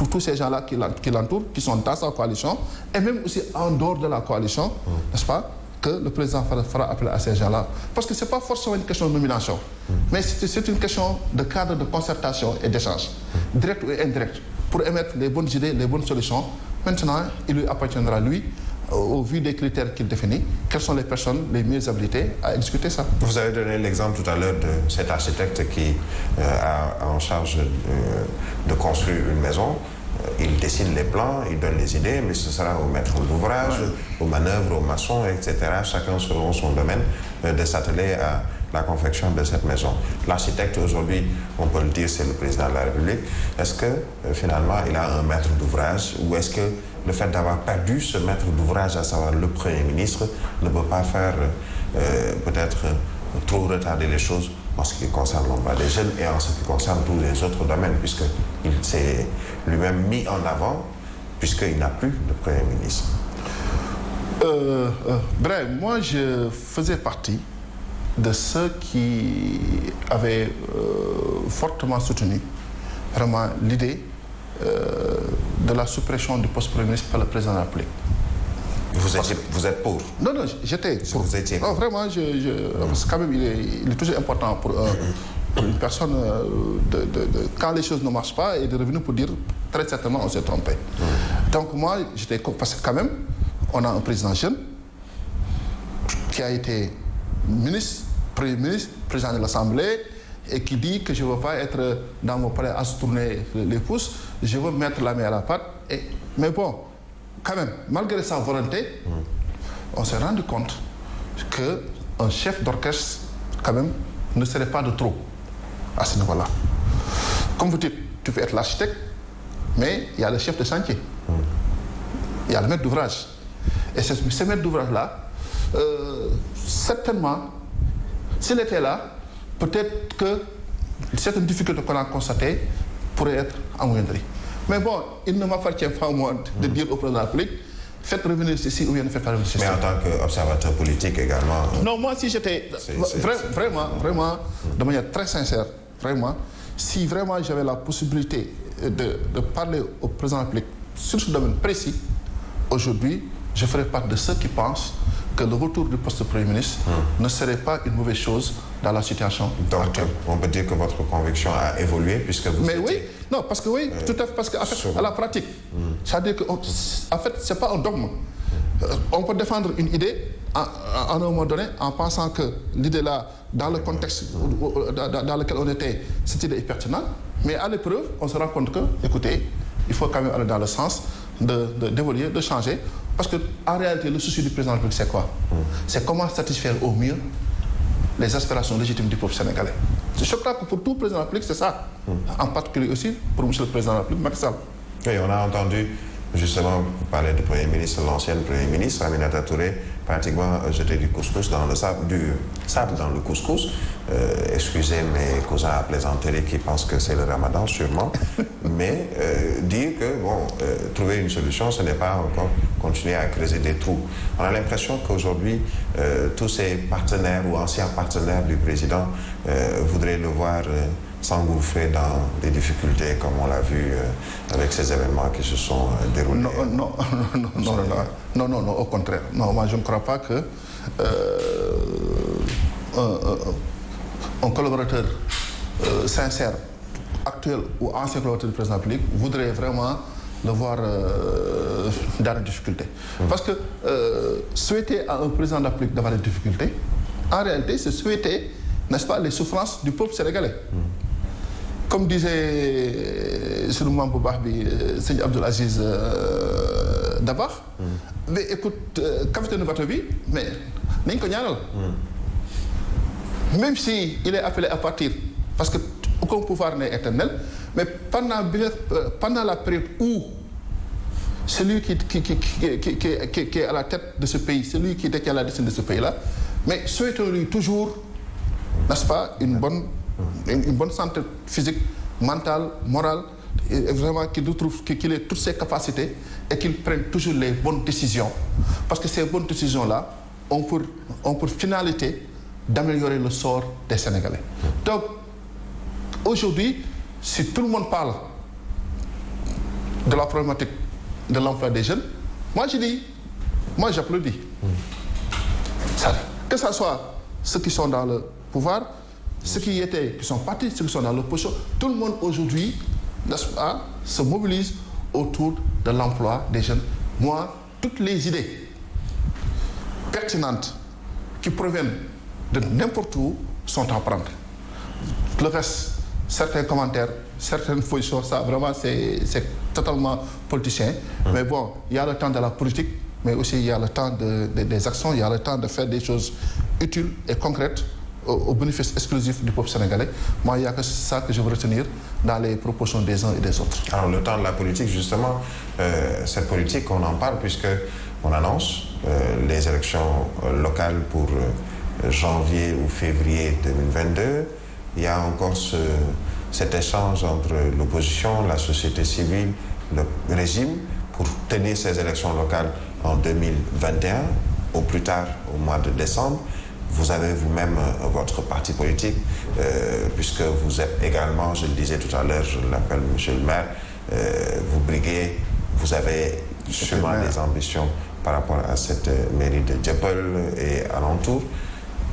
tous ces gens-là qui l'entourent, qui sont dans sa coalition, et même aussi en dehors de la coalition, n'est-ce pas, que le président fera appel à ces gens-là. Parce que ce n'est pas forcément une question de nomination, mais c'est une question de cadre de concertation et d'échange, direct ou indirect, pour émettre les bonnes idées, les bonnes solutions. Maintenant, il lui appartiendra, lui, au vu des critères qu'il définit, quelles sont les personnes les mieux habilitées à exécuter ça. Vous avez donné l'exemple tout à l'heure de cet architecte qui a en charge de construire une maison. Il dessine les plans, il donne les idées, mais ce sera au maître d'ouvrage, aux manœuvres, aux maçons, etc. Chacun selon son domaine de s'atteler à la confection de cette maison. L'architecte aujourd'hui, on peut le dire, c'est le président de la République. Est-ce que finalement il a un maître d'ouvrage ou est-ce que le fait d'avoir perdu ce maître d'ouvrage, à savoir le Premier ministre, ne peut pas faire peut-être trop retarder les choses en ce qui concerne l'emploi des jeunes et en ce qui concerne tous les autres domaines, puisqu'il s'est lui-même mis en avant, puisqu'il n'a plus de Premier ministre. Bref, moi je faisais partie de ceux qui avaient fortement soutenu vraiment l'idée de la suppression du poste Premier ministre par le président de la République. Vous êtes pour? Non, j'étais pour. Vous étiez pour? Non, vraiment, parce que quand même, il est toujours important pour une personne, quand les choses ne marchent pas, et de revenir pour dire très certainement on s'est trompé. Donc moi, j'étais... Parce que quand même, on a un président jeune qui a été ministre, Premier ministre, président de l'Assemblée, et qui dit que je ne veux pas être dans mon palais à se tourner les pouces, je veux mettre la main à la pâte. Mais bon, quand même, malgré sa volonté, on s'est rendu compte qu'un chef d'orchestre, quand même, ne serait pas de trop à ce niveau-là. Comme vous dites, tu peux être l'architecte, mais il y a le chef de chantier. Il y a le maître d'ouvrage. Et ce maître d'ouvrage-là, certainement, s'il était là, peut-être que certaines difficultés qu'on a constatées pourraient être amoindries. Mais bon, il ne m'appartient pas à moi de dire au président de la République, faites revenir ceci ou bien ne faites pas revenir ceci. Mais en tant qu'observateur politique également... Non, moi si j'étais vraiment, de manière très sincère, vraiment, si vraiment j'avais la possibilité de parler au président de la République sur ce domaine précis, aujourd'hui, je ferais partie de ceux qui pensent que le retour du poste de Premier ministre ne serait pas une mauvaise chose dans la situation actuelle. Donc, on peut dire que votre conviction a évolué puisque vous... Mais oui, non, parce que oui, tout à fait, parce qu'en fait, à la pratique, c'est-à-dire qu'en fait, ce n'est pas un dogme. On peut défendre une idée à un moment donné en pensant que l'idée-là, dans le contexte dans lequel on était, cette idée est pertinente, mais à l'épreuve, on se rend compte que, écoutez, il faut quand même aller dans le sens d'évoluer, de changer, parce qu'en réalité, le souci du président de la République, c'est quoi? C'est comment satisfaire au mieux les aspirations légitimes du peuple sénégalais. Je crois que pour tout président de la République, c'est ça. En particulier aussi pour M. le président de la République, Macky Sall. Oui, on a entendu justement vous parler du Premier ministre, l'ancien Premier ministre, Aminata Touré, pratiquement jeter du couscous dans le sable, du sable dans le couscous. Excusez mes cousins à plaisanterie qui pensent que c'est le ramadan, sûrement. Mais dire que, bon, trouver une solution, ce n'est pas encore continuer à creuser des trous. On a l'impression qu'aujourd'hui, tous ces partenaires ou anciens partenaires du président voudraient le voir s'engouffrer dans des difficultés comme on l'a vu avec ces événements qui se sont déroulés? Non, au contraire. Non, moi je ne crois pas que un collaborateur sincère, actuel ou ancien collaborateur du président de la République voudrait vraiment le voir dans les difficultés. Parce que souhaiter à un président de la République d'avoir des difficultés, en réalité, c'est souhaiter, n'est-ce pas, les souffrances du peuple sénégalais. Comme disait sur le membre Bahbi, Seigneur Abdul Aziz Dabakh, mais écoute, capitaine de bateau bi, mais n'est-ce pas même si il est appelé à partir, parce que aucun pouvoir n'est éternel, mais pendant la période où celui qui est à la tête de ce pays, celui qui est à la destinée de ce pays-là, mais souhaitons-lui toujours, n'est-ce pas, une bonne santé physique, mentale, morale, et vraiment qu'il ait toutes ses capacités et qu'il prenne toujours les bonnes décisions. Parce que ces bonnes décisions-là ont pour finalité d'améliorer le sort des Sénégalais. Donc, aujourd'hui, si tout le monde parle de la problématique de l'emploi des jeunes, moi j'applaudis. Que ce soit ceux qui sont dans le pouvoir, ceux qui sont partis, ceux qui sont dans l'opposition, tout le monde aujourd'hui, n'est-ce pas, se mobilise autour de l'emploi des jeunes. Moi, toutes les idées pertinentes qui proviennent de n'importe où sont à prendre. Le reste, certains commentaires, certaines positions, ça vraiment c'est totalement politicien. Mais bon, il y a le temps de la politique, mais aussi il y a le temps des actions, il y a le temps de faire des choses utiles et concrètes au bénéfice exclusif du peuple sénégalais. Moi, il n'y a que ça que je veux retenir dans les propositions des uns et des autres. Alors, le temps de la politique, justement, cette politique, on en parle puisqu'on annonce les élections locales pour janvier ou février 2022. Il y a encore cet échange entre l'opposition, la société civile, le régime pour tenir ces élections locales en 2021, au plus tard au mois de décembre. Vous avez vous-même votre parti politique, puisque vous êtes également, je le disais tout à l'heure, je l'appelle Monsieur le maire, vous avez sûrement des ambitions par rapport à cette mairie de Dieuppeul et alentour.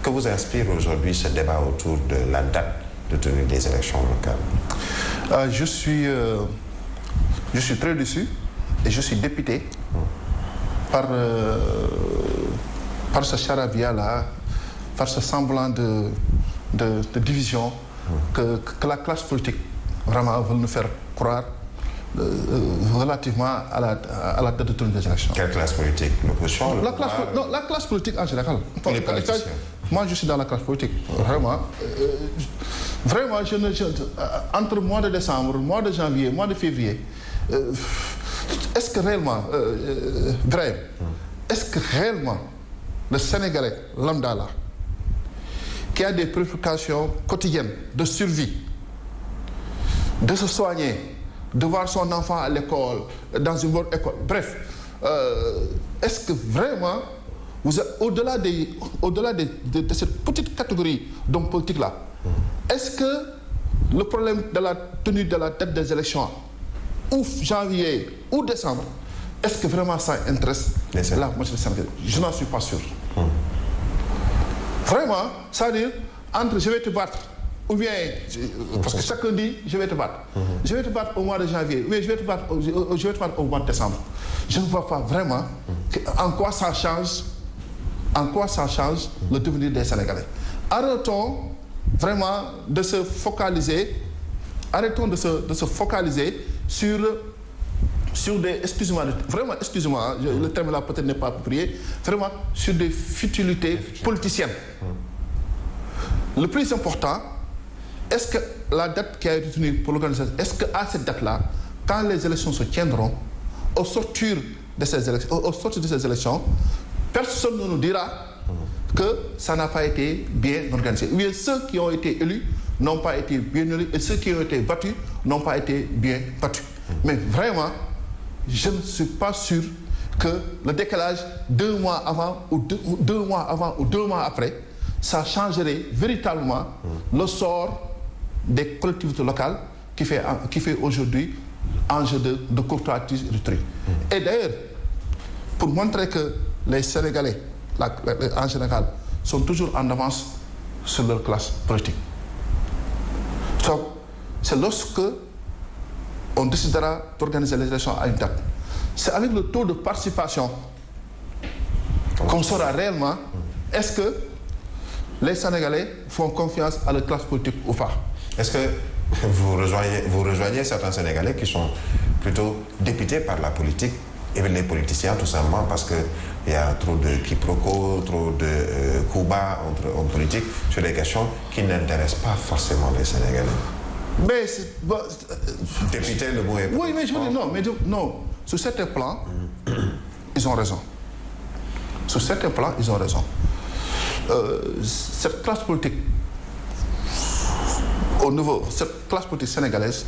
Que vous inspire aujourd'hui ce débat autour de la date de tenue des élections locales? Je suis très déçu et je suis dépité par ce charabia-là, par ce semblant de division que la classe politique vraiment veut nous faire croire relativement à la date de tenue des élections. Quelle classe politique? L'opposition? La classe politique en général. Les politiciens. Moi, je suis dans la classe politique. Vraiment, entre mois de décembre, mois de janvier, mois de février, est-ce que réellement, le Sénégalais lambda là, qui a des préoccupations quotidiennes de survie, de se soigner, de voir son enfant à l'école, dans une bonne école, bref, est-ce que vraiment, au-delà de cette petite catégorie d'hommes politiques là, est-ce que le problème de la tenue de la date des élections, ou janvier ou décembre, est-ce que vraiment ça intéresse la moitié des Sénégalais? Je n'en suis pas sûr. Vraiment, ça veut dire, entre je vais te battre, ou bien, parce que chacun dit, je vais te battre. Je vais te battre au mois de janvier, ou bien je vais te battre au mois de décembre. Je ne vois pas vraiment en quoi ça change le devenir des Sénégalais. Arrêtons vraiment de se focaliser, sur des, excusez-moi, le terme là peut-être n'est pas approprié, vraiment sur des futilités politiciennes. Le plus important, est-ce que la date qui a été retenue pour l'organisation, est-ce qu'à cette date-là, quand les élections se tiendront, au sortir de ces élections, personne ne nous dira que ça n'a pas été bien organisé. Ou bien ceux qui ont été élus n'ont pas été bien élus et ceux qui ont été battus n'ont pas été bien battus. Mais vraiment, je ne suis pas sûr que le décalage 2 mois avant ou 2 mois avant ou 2 mois après, ça changerait véritablement le sort des collectivités locales qui fait aujourd'hui enjeu de courtoisie et de truc. Et d'ailleurs, pour montrer que les Sénégalais, en général, sont toujours en avance sur leur classe politique. Donc, c'est lorsque on décidera d'organiser les élections à une date. C'est avec le taux de participation qu'on saura réellement est-ce que les Sénégalais font confiance à la classe politique ou pas. Est-ce que vous rejoignez certains Sénégalais qui sont plutôt dépités par la politique et les politiciens tout simplement parce qu'il y a trop de quiproquos, trop de coups bas entre hommes politiques sur des questions qui n'intéressent pas forcément les Sénégalais? Mais dépité, le mot est... Oui, mais je veux dire, non. Sur certains plans, ils ont raison. Sur certains plans, ils ont raison. Cette classe politique, cette classe politique sénégalaise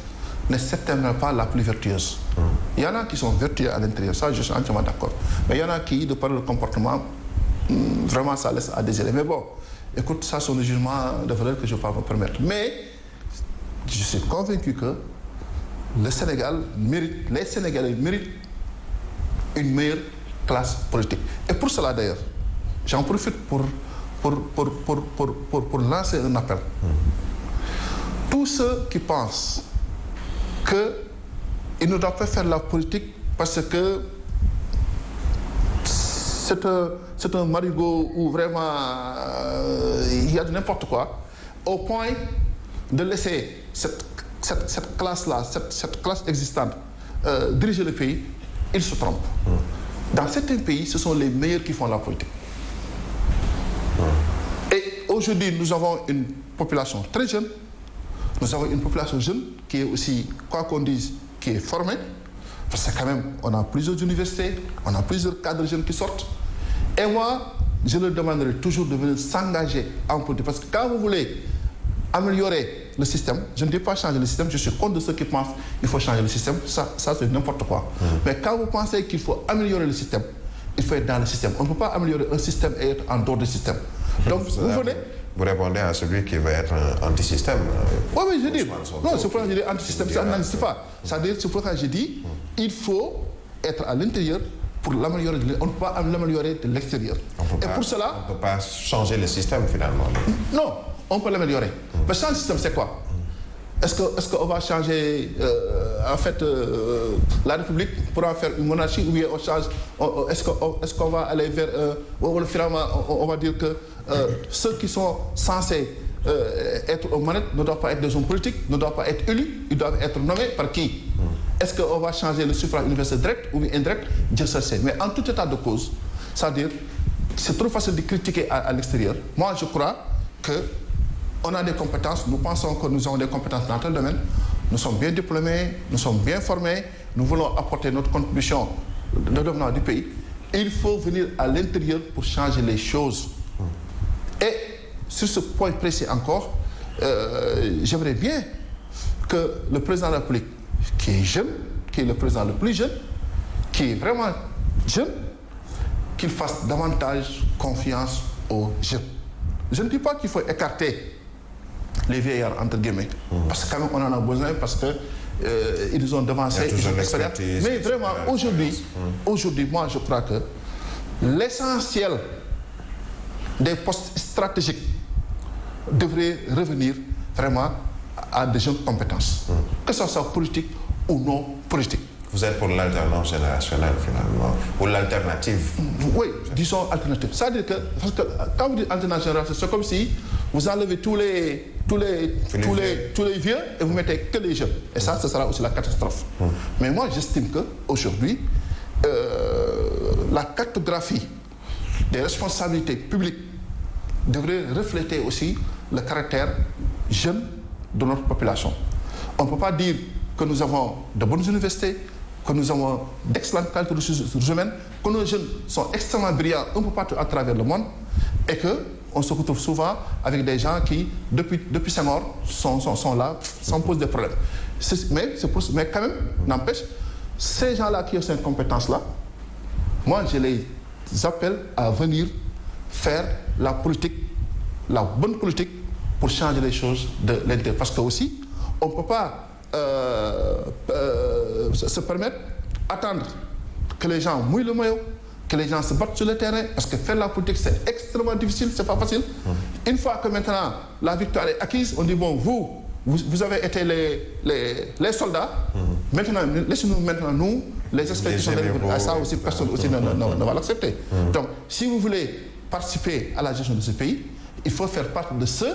n'est certainement pas la plus vertueuse. Il y en a qui sont vertueux à l'intérieur, ça je suis entièrement d'accord. Mais il y en a qui, de par le comportement, vraiment ça laisse à désirer. Mais bon, écoute, ça sont des jugements de valeur que je ne peux pas me permettre. Mais je suis convaincu que les Sénégalais méritent une meilleure classe politique. Et pour cela d'ailleurs, j'en profite pour lancer un appel. Tous ceux qui pensent qu'ils ne doivent pas faire la politique parce que c'est un marigot où vraiment il y a de n'importe quoi, au point de laisser cette classe-là, cette classe existante diriger le pays, ils se trompent. Dans certains pays, ce sont les meilleurs qui font la politique. Et aujourd'hui, nous avons une population très jeune. Nous avons une population jeune qui est aussi, quoi qu'on dise, qui est formée. Parce que quand même, on a plusieurs universités, on a plusieurs cadres jeunes qui sortent. Et moi, je leur demanderai toujours de venir s'engager en politique. Parce que quand vous voulez améliorer le système, je ne dis pas changer le système, je suis contre de ceux qui pensent qu'il faut changer le système. Ça c'est n'importe quoi. Mais quand vous pensez qu'il faut améliorer le système, il faut être dans le système. On ne peut pas améliorer un système et être en dehors du système. Donc, vous venez... Vous répondez à celui qui veut être un anti-système. Oui, mais je dis. Non, c'est pourquoi je dis anti-système, ça n'existe pas. C'est-à-dire, c'est pourquoi je dis, il faut être à l'intérieur pour l'améliorer. On ne peut pas l'améliorer de l'extérieur. Et pour cela... On ne peut pas changer le système finalement. Non, on peut l'améliorer. Mais changer le système, c'est quoi? Est-ce qu'on va changer en fait la République pour en faire une monarchie ou bien on change? Est-ce qu'on va aller vers finalement on va dire que ceux qui sont censés être aux manettes ne doivent pas être des hommes politiques, ne doivent pas être élus, ils doivent être nommés par qui? Est-ce qu'on va changer le suffrage universel direct ou indirect? Dieu seul sait. Mais en tout état de cause, c'est-à-dire c'est trop facile de critiquer à l'extérieur. Moi je crois que on a des compétences, nous pensons que nous avons des compétences dans tel domaine, nous sommes bien diplômés, nous sommes bien formés, nous voulons apporter notre contribution de développement du pays. Il faut venir à l'intérieur pour changer les choses. Et sur ce point précis encore, j'aimerais bien que le président de la République, qui est jeune, qui est le président le plus jeune, qui est vraiment jeune, qu'il fasse davantage confiance aux jeunes. Je ne dis pas qu'il faut écarter les vieillards, entre guillemets, parce que quand même on en a besoin, parce que ils ont devancé, ils ont l'expérience. Mais vraiment, aujourd'hui, moi je crois que l'essentiel des postes stratégiques devrait revenir vraiment à des jeunes compétences, que ce soit politique ou non politique. Vous êtes pour l'alternance générationnelle finalement, ou l'alternative? Oui, disons alternative. C'est-à-dire que, parce que quand vous dites alternance générationnelle, c'est comme si vous enlevez tous les vieux et vous mettez que les jeunes. Et ça, ce sera aussi la catastrophe. Mais moi, j'estime qu'aujourd'hui, la cartographie des responsabilités publiques devrait refléter aussi le caractère jeune de notre population. On ne peut pas dire que nous avons de bonnes universités, que nous avons d'excellentes qualités de ressources humaines, que nos jeunes sont extrêmement brillants un peu partout à travers le monde et qu'on se retrouve souvent avec des gens qui, depuis Senghor, sont là sans poser des problèmes. Mais quand même, n'empêche, ces gens-là qui ont ces compétences-là, moi je les appelle à venir faire la politique, la bonne politique pour changer les choses de l'intérieur. Parce que aussi, on ne peut pas se permettre d'attendre que les gens mouillent le maillot, que les gens se battent sur le terrain, parce que faire la politique, c'est extrêmement difficile, c'est pas facile. Une fois que maintenant la victoire est acquise, on dit bon, vous avez été les soldats, maintenant, laissez-nous maintenant, nous, les experts qui sont derrière, ça aussi, personne aussi ne va l'accepter. Donc, si vous voulez participer à la gestion de ce pays, il faut faire partie de ceux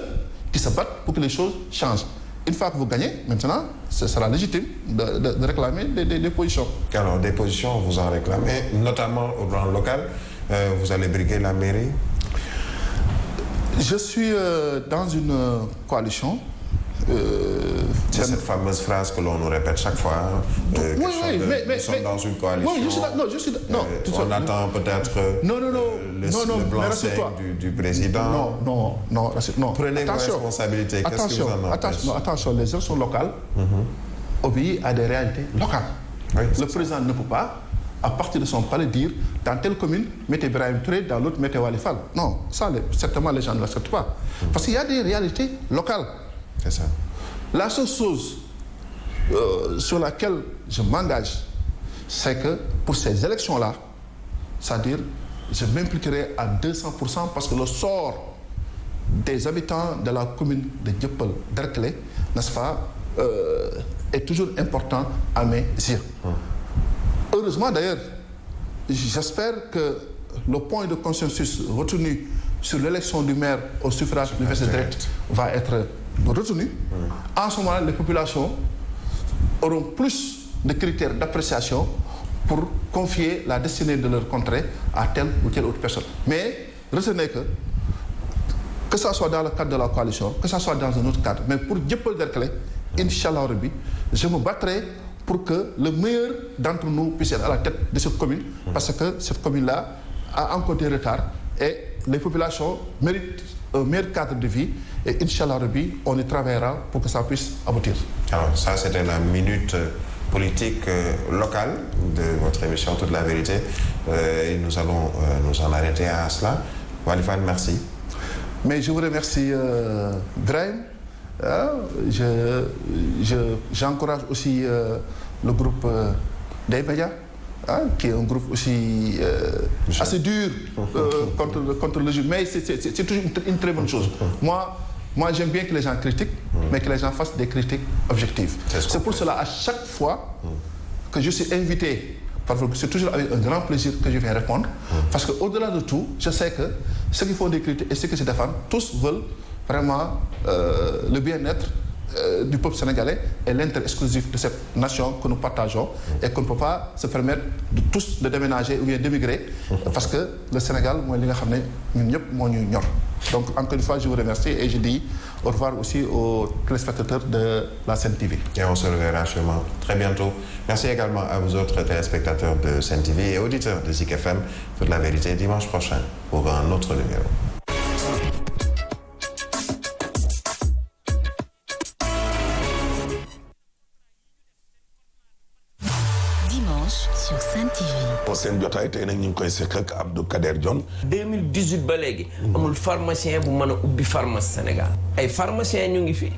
qui se battent pour que les choses changent. Une fois que vous gagnez, maintenant, ce sera légitime de réclamer des positions. Alors, des positions, vous en réclamez, notamment au plan local. Vous allez briguer la mairie? Je suis dans une coalition. C'est cette fameuse phrase que l'on nous répète chaque fois. Nous sommes dans une coalition. On attend peut-être le blanc-seing du président. Non. Prenez vos responsabilités. Qu'est-ce que vous en empêche? Attention, les élections locales obéissent à des réalités locales. Oui, le président ne peut pas, à partir de son palais, dire dans telle commune, mettez Brahim Touré, dans l'autre, mettez Walifal. Non, ça, certainement, les gens ne l'acceptent pas. Parce qu'il y a des réalités locales. C'est ça. La seule chose sur laquelle je m'engage, c'est que pour ces élections-là, c'est-à-dire, je m'impliquerai à 200% parce que le sort des habitants de la commune de Dieuppeul-Derklé, n'est-ce pas, est toujours important à mes yeux. Heureusement d'ailleurs, j'espère que le point de consensus retenu sur l'élection du maire au suffrage universel direct va être retenu. En ce moment-là, les populations auront plus de critères d'appréciation pour confier la destinée de leur contrée à telle ou telle autre personne. Mais retenez que ce soit dans le cadre de la coalition, que ce soit dans un autre cadre, mais pour Dieuppeul-Derklé, Inch'Allah Rabbi, je me battrai pour que le meilleur d'entre nous puisse être à la tête de cette commune, parce que cette commune-là a encore des retards et les populations méritent un meilleur cadre de vie et Inch'Allah Rabbi, on y travaillera pour que ça puisse aboutir. Alors ça, c'était la minute politique locale de votre émission Toute la vérité et nous allons nous en arrêter à cela. Walifal, merci. Mais je vous remercie, Brahim. J'encourage aussi le groupe des médias, qui est un groupe aussi assez dur contre le jeu. Mais c'est toujours une très bonne chose. Moi j'aime bien que les gens critiquent, mais que les gens fassent des critiques objectives. C'est pour cela, à chaque fois que je suis invité, c'est toujours avec un grand plaisir que je viens répondre. Parce qu'au-delà de tout, je sais que ceux qui font des critiques et ceux qui se défendent, tous veulent vraiment le bien-être du peuple sénégalais et l'intérêt exclusif de cette nation que nous partageons et qu'on ne peut pas se permettre de tous de déménager ou bien d'émigrer parce que le Sénégal, moi, donc encore une fois, je vous remercie et je dis au revoir aussi aux téléspectateurs de la Sen TV. Et on se reverra sûrement très bientôt. Merci également à vous autres téléspectateurs de Sen TV et auditeurs de Zik FM. Toute la vérité dimanche prochain pour un autre numéro. Sur Sen TV. seen jotaay tey nag ñu ngi koy sekk ak Abdou Kader Dione. 2018 ba léegi. amul pharmacien bu mën a ubbi pharmacie Sénégal. ay pharmaciens ñu ngi fi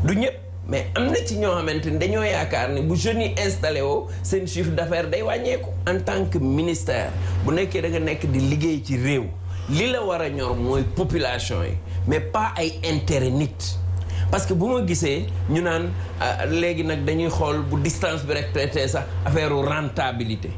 du ñëpp mais am na ci ñoo xamante ni dañoo yaakaar ni bu jeunes yi installé woo seen chiffre d'affaires day wàññeeku. en tant que ministère bu nekkee da nga nekk di liggéey ci réew li la war a ñor mooy population yi mais pas ay intérêt nit. parce que bu ma gisee ñu naan léegi nag dañuy xool bu distance bi rek traité sax affaire rentabilité